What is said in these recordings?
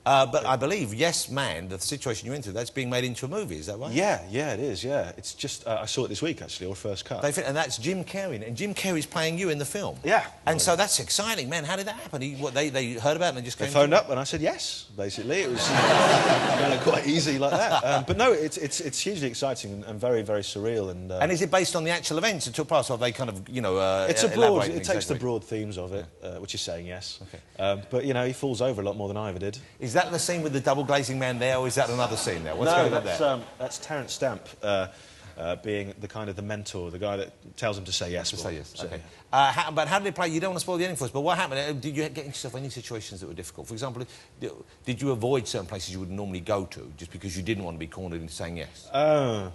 But I believe Yes Man, the situation you're into, that's being made into a movie, is that right? Yeah, it is, yeah. It's just... I saw it this week, actually, or first cut. And that's Jim Carrey, and Jim Carrey's playing you in the film. Yeah. And so that's exciting, man. How did that happen? They heard about it and they just came... They phoned up and I said yes, basically. It was kind of quite easy like that. But no, it's hugely exciting and very, very surreal. And is it based on the actual events that took place, or have they kind of, you know... it's a broad... It takes the broad themes of it, which is saying yes. Okay. But, you know, he falls over a lot more than I ever did. Is that the scene with the double glazing man there, or is that another scene there? What's going on there? That's Terence Stamp being the kind of the mentor, the guy that tells him to say yes. Say yes. So, okay. But how did it play? You don't want to spoil the ending for us, but what happened? Did you get yourself any situations that were difficult? For example, did you avoid certain places you would normally go to just because you didn't want to be cornered into saying yes? I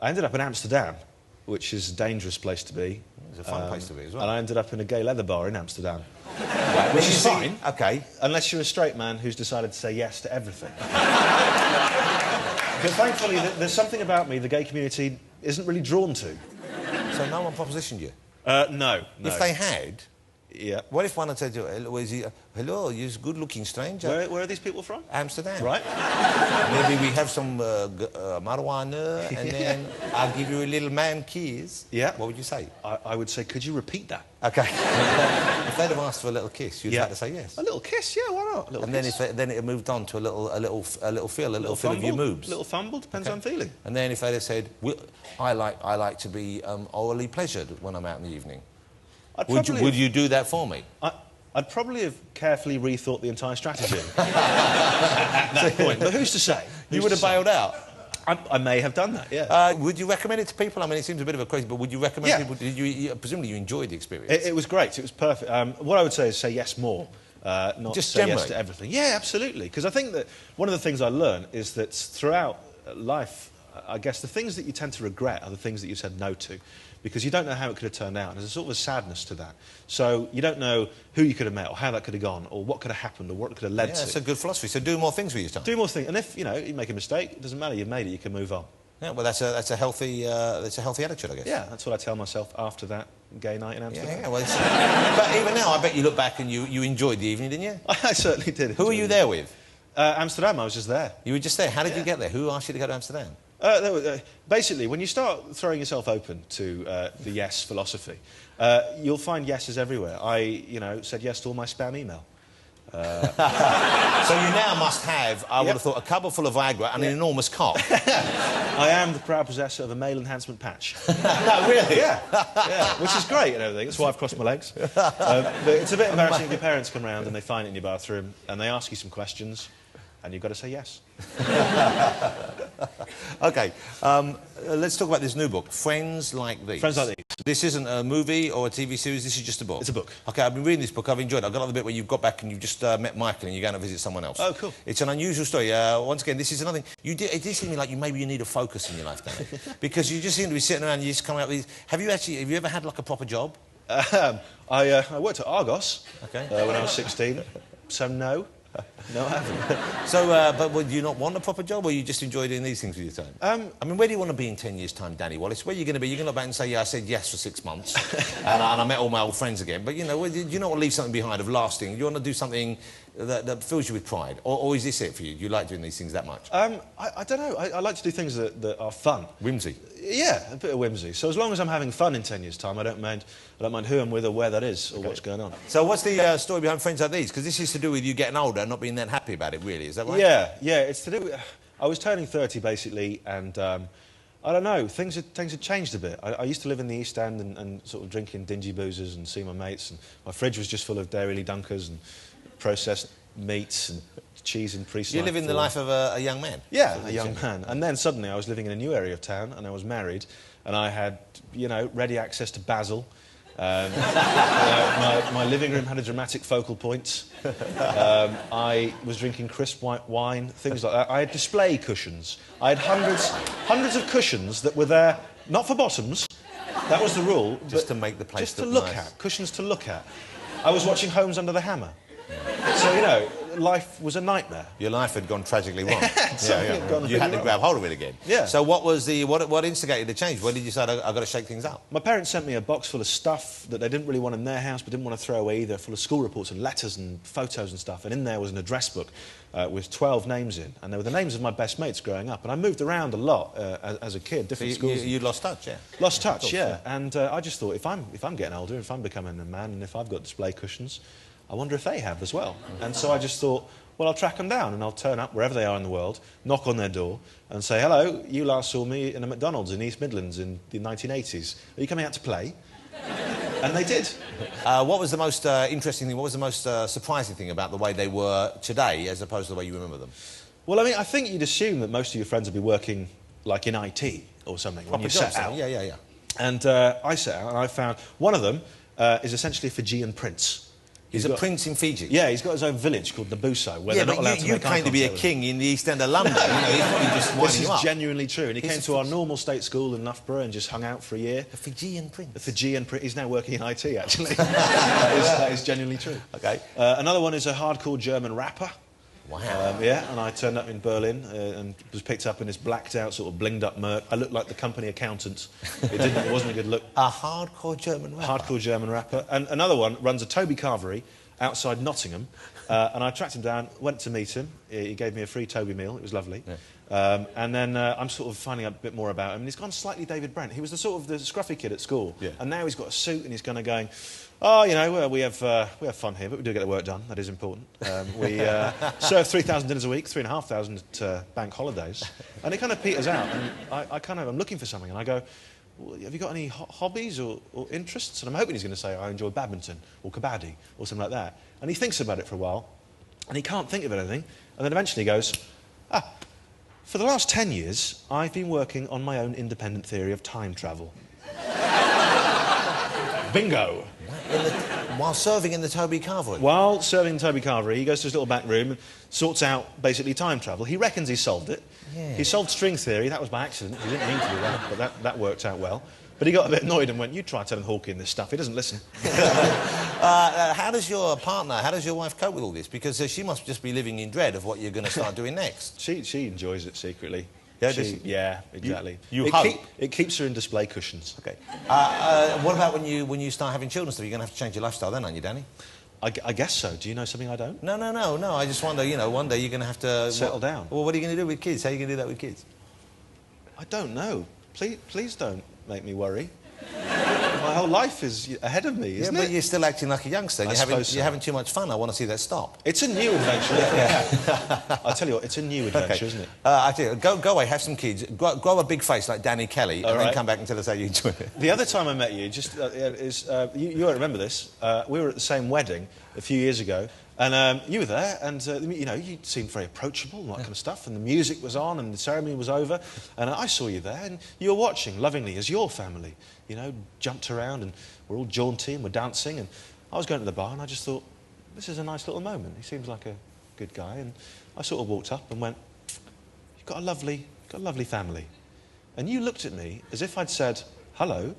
ended up in Amsterdam, which is a dangerous place to be. It's a fun place to be as well. And I ended up in a gay leather bar in Amsterdam. Right, which is fine. Okay. Unless you're a straight man who's decided to say yes to everything. But thankfully, there's something about me the gay community isn't really drawn to. So no one propositioned you? No. If they had... Yeah. What if one had said to you, hello, you're a good-looking stranger. Where are these people from? Amsterdam. Right. Maybe we have some marijuana, and then I'll give you a little man kiss. Yeah. What would you say? I would say, could you repeat that? OK. If they'd have asked for a little kiss, you'd have to say yes. A little kiss, yeah, why not? And then then it had moved on to a little feel of your moves. A little fumble, depends how I'm feeling. And then if they'd have said, I like to be orally pleasured when I'm out in the evening. Would you do that for me? I'd probably have carefully rethought the entire strategy at that point. But who's to say? You would have bailed out? I may have done that, yeah. Would you recommend it to people? I mean, it seems a bit of a crazy, but would you recommend people... Presumably you enjoyed the experience. It was great. It was perfect. What I would say is say yes more, not just say yes to everything. Yeah, absolutely. Because I think that one of the things I learned is that throughout life, I guess the things that you tend to regret are the things that you said no to, because you don't know how it could have turned out. And there's a sort of a sadness to that. So you don't know who you could have met, or how that could have gone, or what could have happened, or what it could have led to. Yeah, that's a good philosophy. So do more things with your time. Do more things. And if, you know, you make a mistake, it doesn't matter. You've made it. You can move on. Yeah, well, that's a healthy attitude, I guess. Yeah, that's what I tell myself after that gay night in Amsterdam. Yeah, well, but even now, I bet you look back and you enjoyed the evening, didn't you? I certainly did. Who were you there with? Amsterdam. I was just there. You were just there. How did you get there? Who asked you to go to Amsterdam? Basically, when you start throwing yourself open to the yes philosophy, you'll find yeses everywhere. I, said yes to all my spam email. So you now must have, I would have thought, a cupboard full of Viagra and an enormous cock. I am the proud possessor of a male enhancement patch. No, really? Yeah, which is great and everything. That's why I've crossed my legs. But it's a bit embarrassing if your parents come round and they find it in your bathroom and they ask you some questions and you've got to say yes. OK, let's talk about this new book, Friends Like These. Friends Like These. This isn't a movie or a TV series, this is just a book? It's a book. OK, I've been reading this book, I've enjoyed it. I got to the bit where you've got back and you've just met Michael and you're going to visit someone else. Oh, cool. It's an unusual story. Once again, this is another thing. It did seem to me like maybe you need a focus in your life, don't you? Because you just seem to be sitting around and you just come out with these... Have you ever had, like, a proper job? I worked at Argos when I was 16, so no. No, I haven't. So, but would you not want a proper job, or you just enjoy doing these things with your time? I mean, where do you want to be in 10 years' time, Danny Wallace? Where are you going to be? You're going to look back and say, yeah, I said yes for 6 months, and I met all my old friends again. But, do you not want to leave something behind of lasting? You want to do something that fills you with pride? Or is this it for you? Do you like doing these things that much? I don't know. I like to do things that are fun. Whimsy? Yeah, a bit of whimsy. So as long as I'm having fun in 10 years' time, I don't mind who I'm with or where that is or what's going on. So what's the story behind Friends Like These? Because this is to do with you getting older and not being that happy about it, really. Is that right? Yeah, it's to do with... I was turning 30, basically, and I don't know, things had changed a bit. I used to live in the East End and sort of drinking dingy boozers and see my mates, and my fridge was just full of Dairy Lee Dunkers and processed meats and cheese in pre-sliced. You're living the life of a young man? Yeah, a young man. And then suddenly I was living in a new area of town, and I was married, and I had, ready access to Basil. My living room had a dramatic focal point. I was drinking crisp white wine, things like that. I had display cushions. I had hundreds of cushions that were there, not for bottoms, that was the rule. Just to make the place just to look nice. At, cushions to look at. I was watching Homes Under the Hammer. So, life was a nightmare. Your life had gone tragically wrong. Had gone You had to wrong. grab hold of it again. Yeah. So what instigated the change? When did you decide I've got to shake things up? My parents sent me a box full of stuff that they didn't really want in their house but didn't want to throw away either, full of school reports and letters and photos and stuff. And in there was an address book with 12 names in. And they were the names of my best mates growing up. And I moved around a lot as a kid, different schools. You lost touch, yeah? Lost touch, yeah. And I just thought, if I'm getting older, if I'm becoming a man, and if I've got display cushions, I wonder if they have as well. And so I just thought, well, I'll track them down and I'll turn up wherever they are in the world, knock on their door and say, hello, you last saw me in a McDonald's in East Midlands in the 1980s. Are you coming out to play? And they did. What was the most interesting thing, what was the most surprising thing about the way they were today as opposed to the way you remember them? Well, I mean, I think you'd assume that most of your friends would be working, like, in IT or something when you set out. Yeah. And I set out and I found one of them is essentially a Fijian prince. He's a prince in Fiji? Yeah, he's got his own village called Nabuso, where they're not allowed to make eye contact. You claim to be a king in the East End of London. You know, he's probably just winding This you is up. genuinely true, and he came to our normal state school in Loughborough and just hung out for a year. A Fijian prince? A Fijian prince. He's now working in IT, actually. that is genuinely true. OK. Another one is a hardcore German rapper. Wow. Yeah, and I turned up in Berlin and was picked up in this blacked-out, sort of blinged-up Merc. I looked like the company accountant. It wasn't a good look. A hardcore German rapper? Hardcore German rapper. And another one runs a Toby Carvery outside Nottingham, and I tracked him down, went to meet him. He gave me a free Toby meal. It was lovely. Yeah. And then I'm sort of finding out a bit more about him. And he's gone slightly David Brent. He was the sort of the scruffy kid at school. Yeah. And now he's got a suit and he's kind of going, oh, you know, well, we have fun here, but we do get the work done. That is important. We serve 3,000 dinners a week, 3,500 at bank holidays. And it kind of peters out. And I'm looking for something. And I go, well, have you got any hobbies or interests? And I'm hoping he's going to say, I enjoy badminton or kabaddi or something like that. And he thinks about it for a while, and he can't think of anything. And then eventually he goes, for the last 10 years, I've been working on my own independent theory of time travel. Bingo. While serving in the Toby Carvery? While serving in Toby Carvery, he goes to his little back room and sorts out, basically, time travel. He reckons he solved it. Yeah. He solved string theory. That was by accident. He didn't mean to do that, but that worked out well. But he got a bit annoyed and went, you try telling Hawking this stuff. He doesn't listen. How does your partner, how does your wife cope with all this? Because she must just be living in dread of what you're going to start doing next. She enjoys it secretly. Yeah, yeah, exactly. You hope? It keeps her in display cushions. OK. What about when you start having children? So you're going to have to change your lifestyle then, aren't you, Danny? I guess so. Do you know something I don't? No. I just wonder, you know, one day you're going to have to... Settle down. Well, what are you going to do with kids? How are you going to do that with kids? I don't know. Please don't make me worry. My whole life is ahead of me, isn't it? But you're still acting like a youngster. You're having too much fun. I want to see that stop. It's a new adventure. Yeah. I'll tell you what, it's a new adventure, isn't it? I tell you, go away, have some kids, grow a big face like Danny Kelly, and then come back and tell us how you enjoy it. The other time I met you, you won't remember this. We were at the same wedding a few years ago, and you were there, and you know, you seemed very approachable and that kind of stuff, and the music was on, and the ceremony was over, and I saw you there, and you were watching lovingly as your family, you know, jumped around, and we're all jaunty and we're dancing, and I was going to the bar, and I just thought, this is a nice little moment. He seems like a good guy, and I sort of walked up and went, you've got a lovely family, and you looked at me as if I'd said, hello,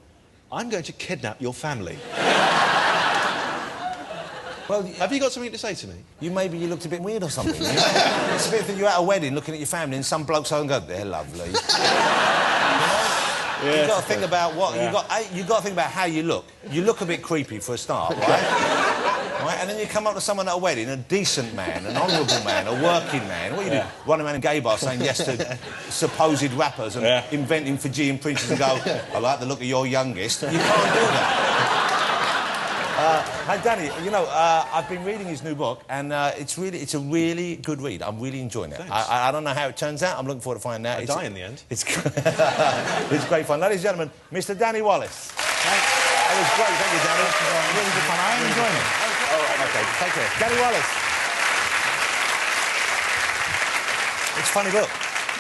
I'm going to kidnap your family. Well, have you got something to say to me? Maybe you looked a bit weird or something. It's a bit that you're at a wedding looking at your family and some blokes and go, they're lovely. Yeah, you've got to think about what you've got to think about how you look. You look a bit creepy for a start, right? Right? And then you come up to someone at a wedding, a decent man, an honourable man, a working man. What do you do? Run around a gay bar saying yes to supposed rappers and inventing Fijian princes and go, I like the look of your youngest. You can't do that. Hey, Danny, you know, I've been reading his new book, and it's a really good read. I'm really enjoying it. I don't know how it turns out. I'm looking forward to finding out. I die in the end. It's great fun. Ladies and gentlemen, Mr. Danny Wallace. That was great. Thank you, Danny. Really good fun. I'm enjoying it. All right, OK. Take care. Danny Wallace. It's a funny book.